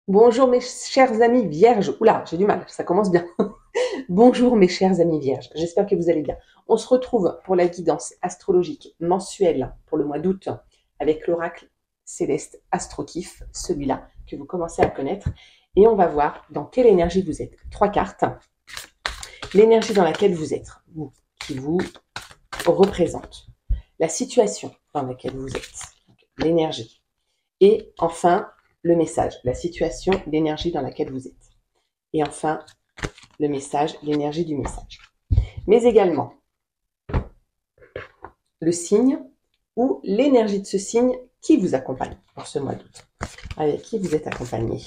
Bonjour mes chers amis vierges. Oula, j'ai du mal, ça commence bien. Bonjour mes chers amis vierges, j'espère que vous allez bien. On se retrouve pour la guidance astrologique mensuelle pour le mois d'août avec l'oracle céleste AstroKif, celui-là que vous commencez à connaître. Et on va voir dans quelle énergie vous êtes. 3 cartes. L'énergie dans laquelle vous êtes, vous, qui vous représente. La situation dans laquelle vous êtes, l'énergie. Et enfin, le message, la situation, l'énergie dans laquelle vous êtes. Et enfin, le message, l'énergie du message. Mais également, le signe ou l'énergie de ce signe qui vous accompagne pour ce mois d'août. Avec qui vous êtes accompagné.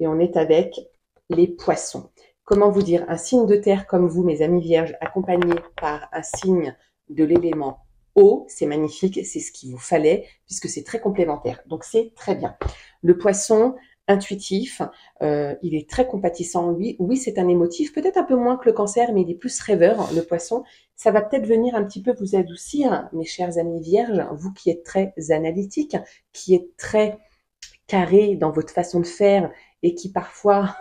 Et on est avec les poissons. Comment vous dire, un signe de terre comme vous, mes amis vierges, accompagné par un signe de l'élément eau, c'est magnifique, c'est ce qu'il vous fallait, puisque c'est très complémentaire. Donc c'est très bien. Le poisson, intuitif, il est très compatissant, lui. Oui, c'est un émotif, peut-être un peu moins que le cancer, mais il est plus rêveur, le poisson. Ça va peut-être venir un petit peu vous adoucir, mes chers amis vierges, vous qui êtes très analytiques, qui êtes très carré dans votre façon de faire et qui parfois,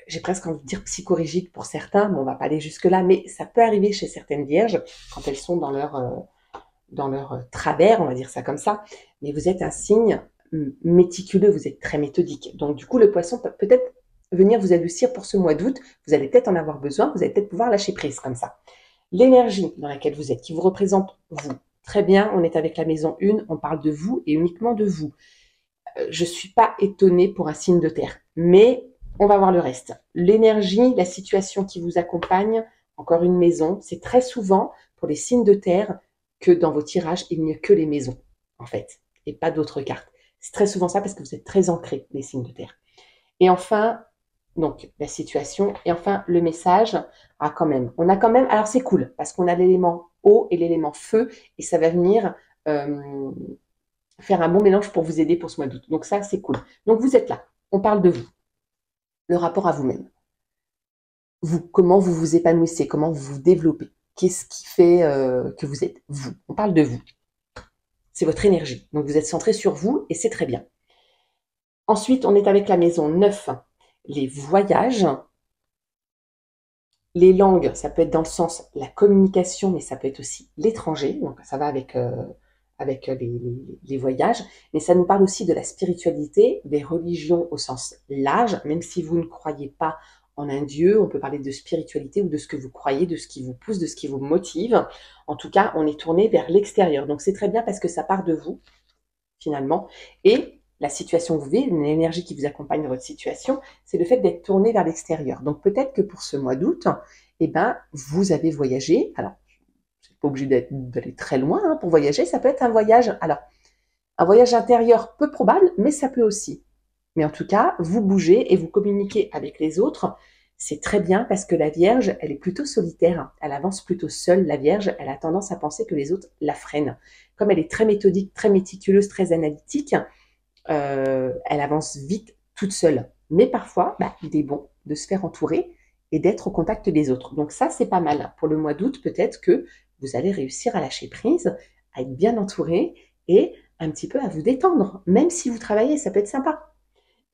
j'ai presque envie de dire psychorigide pour certains, mais on va pas aller jusque-là, mais ça peut arriver chez certaines vierges quand elles sont dans leur travers, on va dire ça comme ça. Mais vous êtes un signe méticuleux, vous êtes très méthodique. Donc du coup, le poisson peut peut-être venir vous adoucir pour ce mois d'août. Vous allez peut-être en avoir besoin, vous allez peut-être pouvoir lâcher prise comme ça. L'énergie dans laquelle vous êtes, qui vous représente vous. Très bien, on est avec la maison 1, on parle de vous et uniquement de vous. Je ne suis pas étonnée pour un signe de terre, mais on va voir le reste. L'énergie, la situation qui vous accompagne, encore une maison, c'est très souvent pour les signes de terre que dans vos tirages, il n'y a que les maisons, en fait, et pas d'autres cartes. C'est très souvent ça parce que vous êtes très ancrés, les signes de terre. Et enfin, donc, la situation, et enfin, le message, ah, quand même, on a quand même, alors c'est cool, parce qu'on a l'élément eau et l'élément feu, et ça va venir faire un bon mélange pour vous aider pour ce mois d'août. Donc ça, c'est cool. Donc vous êtes là. On parle de vous, le rapport à vous-même. Vous, comment vous vous épanouissez, comment vous vous développez. Qu'est-ce qui fait que vous êtes vous. On parle de vous. C'est votre énergie. Donc vous êtes centré sur vous et c'est très bien. Ensuite, on est avec la maison 9. Les voyages. Les langues, ça peut être dans le sens la communication, mais ça peut être aussi l'étranger. Donc ça va avec les voyages, mais ça nous parle aussi de la spiritualité, des religions au sens large, même si vous ne croyez pas en un Dieu, on peut parler de spiritualité ou de ce que vous croyez, de ce qui vous pousse, de ce qui vous motive. En tout cas, on est tourné vers l'extérieur. Donc c'est très bien parce que ça part de vous, finalement. Et la situation que vous vivez, l'énergie qui vous accompagne dans votre situation, c'est le fait d'être tourné vers l'extérieur. Donc peut-être que pour ce mois d'août, eh ben, vous avez voyagé. Alors, vous n'êtes pas obligé d'aller très loin hein, pour voyager. Ça peut être un voyage. Alors, un voyage intérieur peu probable, mais ça peut aussi. Mais en tout cas, vous bougez et vous communiquez avec les autres. C'est très bien parce que la Vierge, elle est plutôt solitaire. Elle avance plutôt seule. La Vierge, elle a tendance à penser que les autres la freinent. Comme elle est très méthodique, très méticuleuse, très analytique, elle avance vite toute seule. Mais parfois, il est bon de se faire entourer et d'être au contact des autres. Donc ça, c'est pas mal. Pour le mois d'août, peut-être que vous allez réussir à lâcher prise, à être bien entouré et un petit peu à vous détendre. Même si vous travaillez, ça peut être sympa.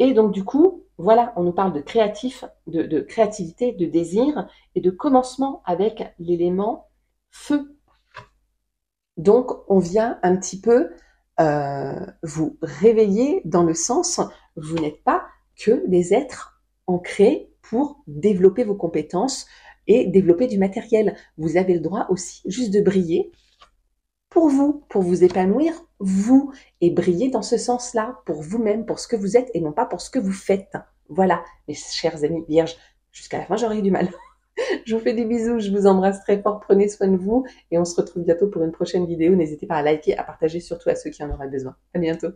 Et donc du coup, voilà, on nous parle de créatif, de créativité, de désir et de commencement avec l'élément feu. Donc on vient un petit peu vous réveiller dans le sens, vous n'êtes pas que des êtres ancrés pour développer vos compétences et développer du matériel. Vous avez le droit aussi juste de briller pour vous épanouir, vous, et briller dans ce sens-là, pour vous-même, pour ce que vous êtes, et non pas pour ce que vous faites. Voilà, mes chers amis vierges, jusqu'à la fin j'aurai eu du mal. Je vous fais des bisous, je vous embrasse très fort, prenez soin de vous, et on se retrouve bientôt pour une prochaine vidéo. N'hésitez pas à liker, à partager, surtout à ceux qui en auraient besoin. À bientôt.